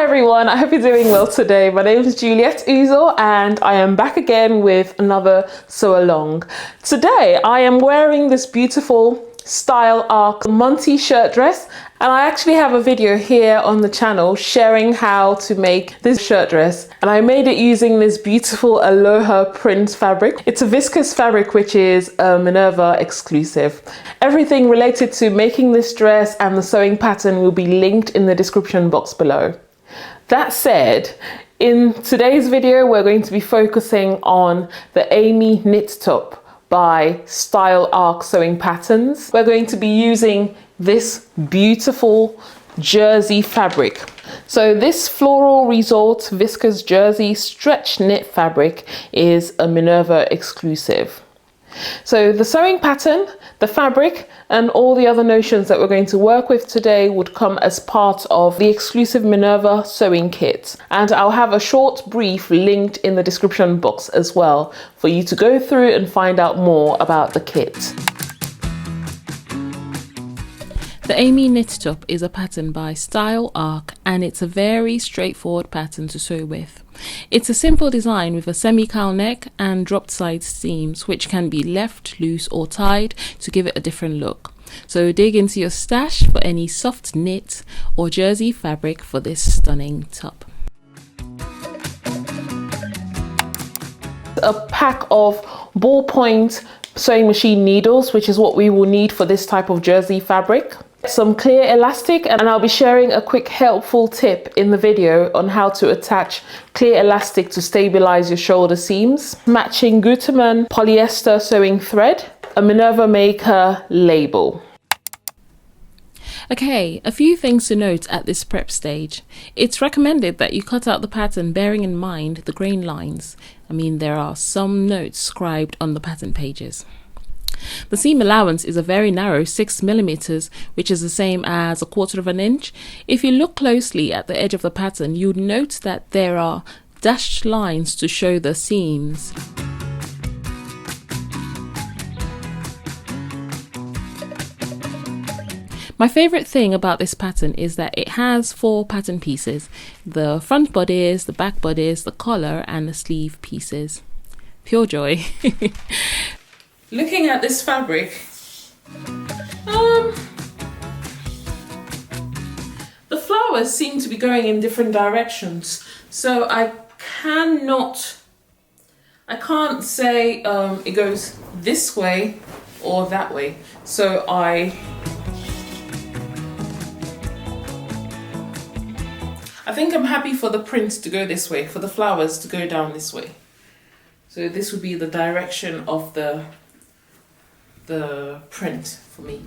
everyone, I hope you're doing well today. My name is Juliet Uzo and I am back again with another Sewalong. Today I am wearing this beautiful Style Arc Monty shirt dress, and I actually have a video here on the channel sharing how to make this shirt dress, and I made it using this beautiful Aloha print fabric. It's a viscose fabric which is a Minerva exclusive. Everything related to making this dress and the sewing pattern will be linked in the description box below. That said, in today's video we're going to be focusing on the Amy knit top by Style Arc Sewing Patterns. We're going to be using this beautiful jersey fabric. So this Floral Resort Viscose Jersey stretch knit fabric is a Minerva exclusive. So the sewing pattern, the fabric, and all the other notions that we're going to work with today would come as part of the exclusive Minerva sewing kit. And I'll have a short brief linked in the description box as well for you to go through and find out more about the kit. The Amy knit top is a pattern by Style Arc, and it's a very straightforward pattern to sew with. It's a simple design with a semi-cowl neck and dropped side seams, which can be left loose or tied to give it a different look. So dig into your stash for any soft knit or jersey fabric for this stunning top. A pack of ballpoint sewing machine needles, which is what we will need for this type of jersey fabric. Some clear elastic, and I'll be sharing a quick helpful tip in the video on how to attach clear elastic to stabilize your shoulder seams. Matching Gutermann polyester sewing thread, a Minerva Maker label. Okay, a few things to note at this prep stage. It's recommended that you cut out the pattern bearing in mind the grain lines. I mean, there are some notes scribed on the pattern pages. The seam allowance is a very narrow 6mm, which is the same as 1/4 inch. If you look closely at the edge of the pattern, you'll note that there are dashed lines to show the seams. My favorite thing about this pattern is that it has 4 pattern pieces: the front bodice, the back bodice, the collar, and the sleeve pieces. Pure joy. Looking at this fabric, the flowers seem to be going in different directions, so I can't say it goes this way or that way. So I think I'm happy for the print to go this way, for the flowers to go down this way. So this would be the direction of the print for me.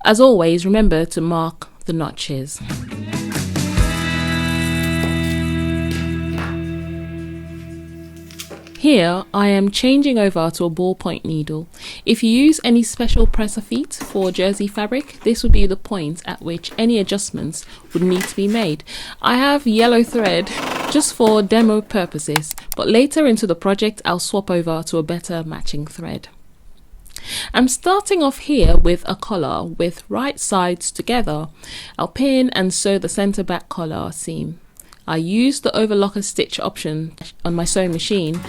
As always, remember to mark the notches. Here I am changing over to a ballpoint needle. If you use any special presser feet for jersey fabric, this would be the point at which any adjustments would need to be made. I have yellow thread just for demo purposes, but later into the project I'll swap over to a better matching thread. I'm starting off here with a collar with right sides together. I'll pin and sew the center back collar seam. I use the overlocker stitch option on my sewing machine.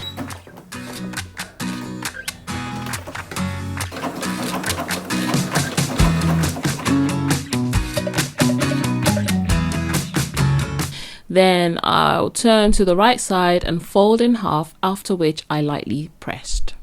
Then I'll turn to the right side and fold in half, after which I lightly pressed.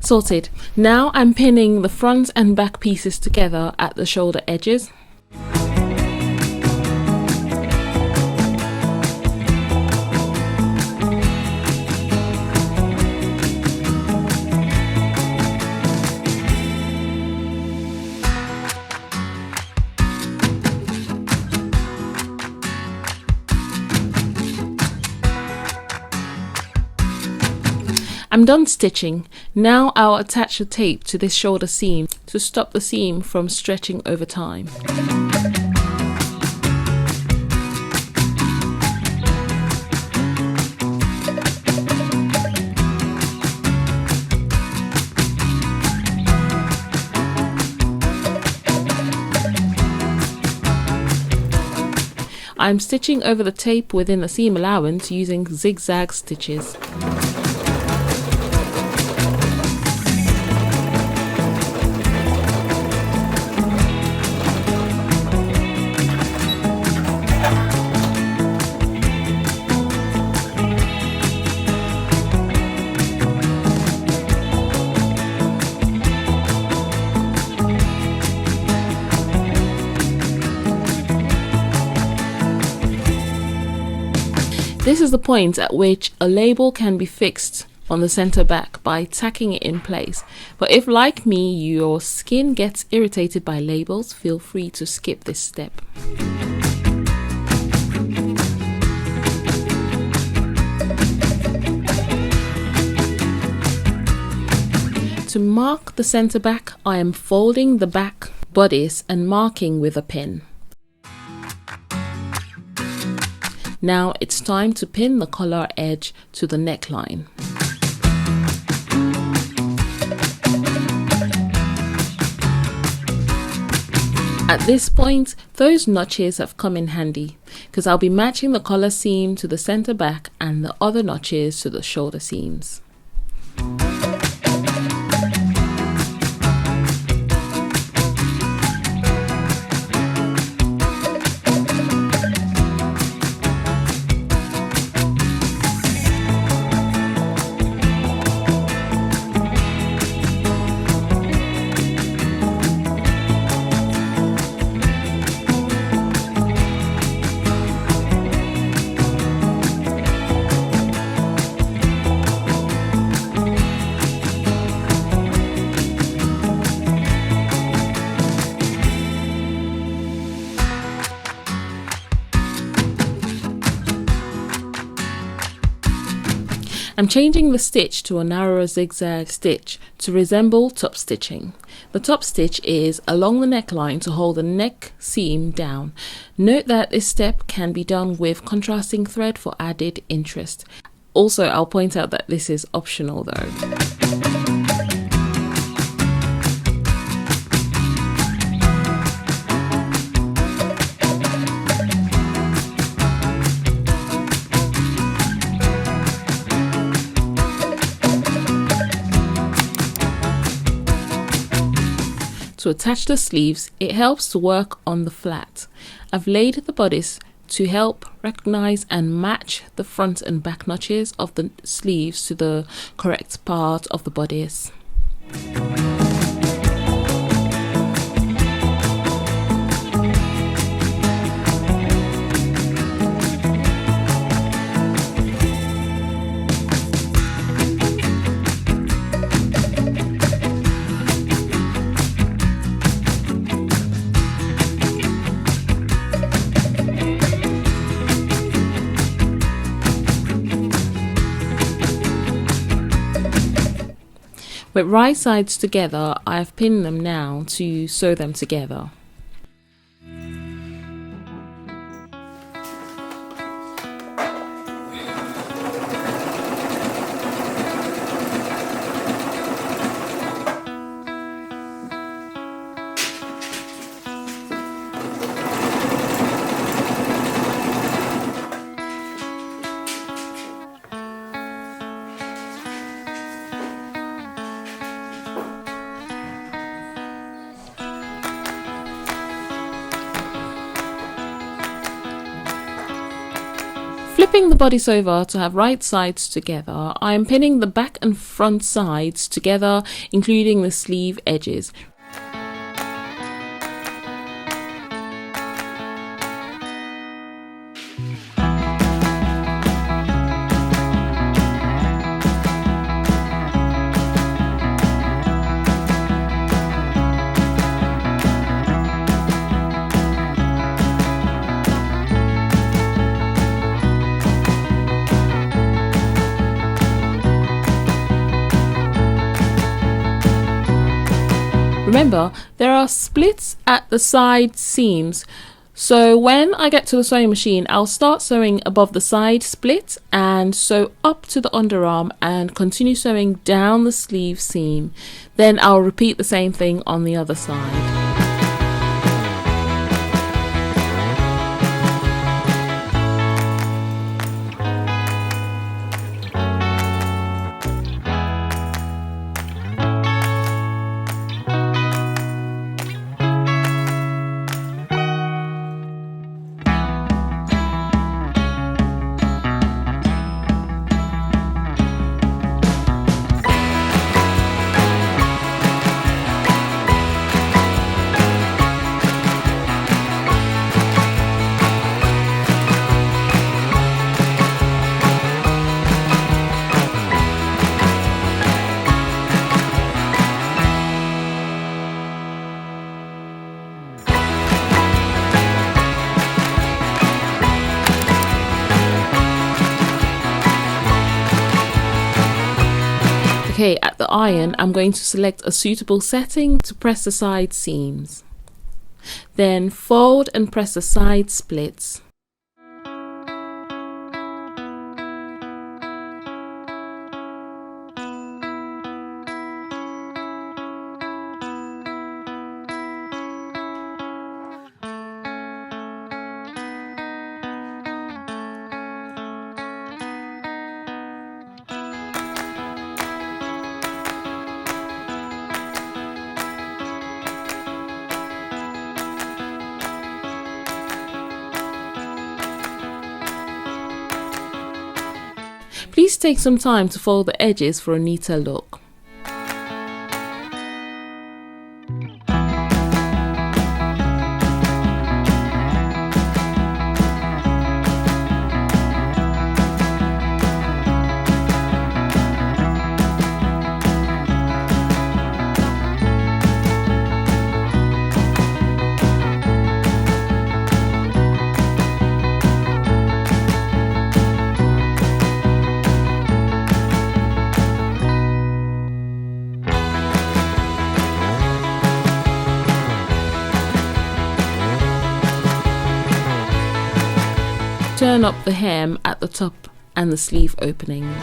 Sorted. Now I'm pinning the front and back pieces together at the shoulder edges. I'm done stitching. Now I'll attach the tape to this shoulder seam to stop the seam from stretching over time. I'm stitching over the tape within the seam allowance using zigzag stitches. This is the point at which a label can be fixed on the center back by tacking it in place. But if, like me, your skin gets irritated by labels, feel free to skip this step. To mark the center back, I am folding the back bodice and marking with a pin. Now it's time to pin the collar edge to the neckline. At this point, those notches have come in handy because I'll be matching the collar seam to the center back and the other notches to the shoulder seams. I'm changing the stitch to a narrower zigzag stitch to resemble top stitching. The top stitch is along the neckline to hold the neck seam down. Note that this step can be done with contrasting thread for added interest. Also, I'll point out that this is optional though. To attach the sleeves, it helps to work on the flat. I've laid the bodice to help recognize and match the front and back notches of the sleeves to the correct part of the bodice. With right sides together, I have pinned them now to sew them together. Flipping the bodice over to have right sides together, I am pinning the back and front sides together, including the sleeve edges. Remember, there are splits at the side seams. So when I get to the sewing machine, I'll start sewing above the side split and sew up to the underarm and continue sewing down the sleeve seam. Then I'll repeat the same thing on the other side. Okay, at the iron, I'm going to select a suitable setting to press the side seams. Then fold and press the side splits. Please take some time to fold the edges for a neater look. Turn up the hem at the top and the sleeve openings.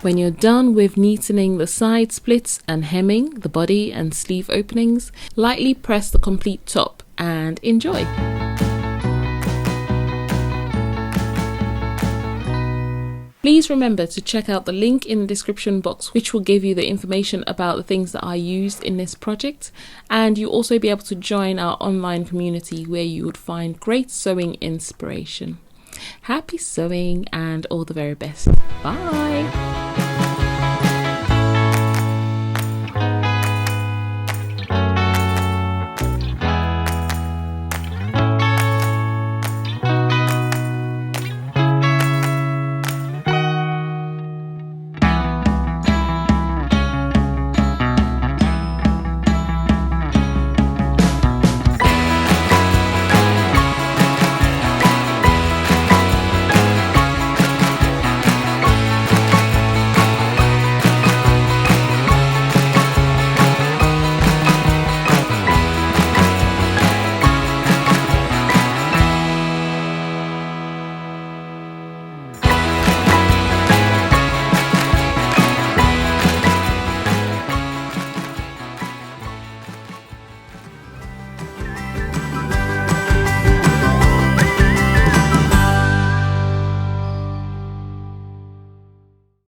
When you're done with neatening the side splits and hemming the body and sleeve openings, lightly press the complete top and enjoy. Please remember to check out the link in the description box, which will give you the information about the things that I used in this project, and you'll also be able to join our online community where you would find great sewing inspiration. Happy sewing and all the very best. Bye!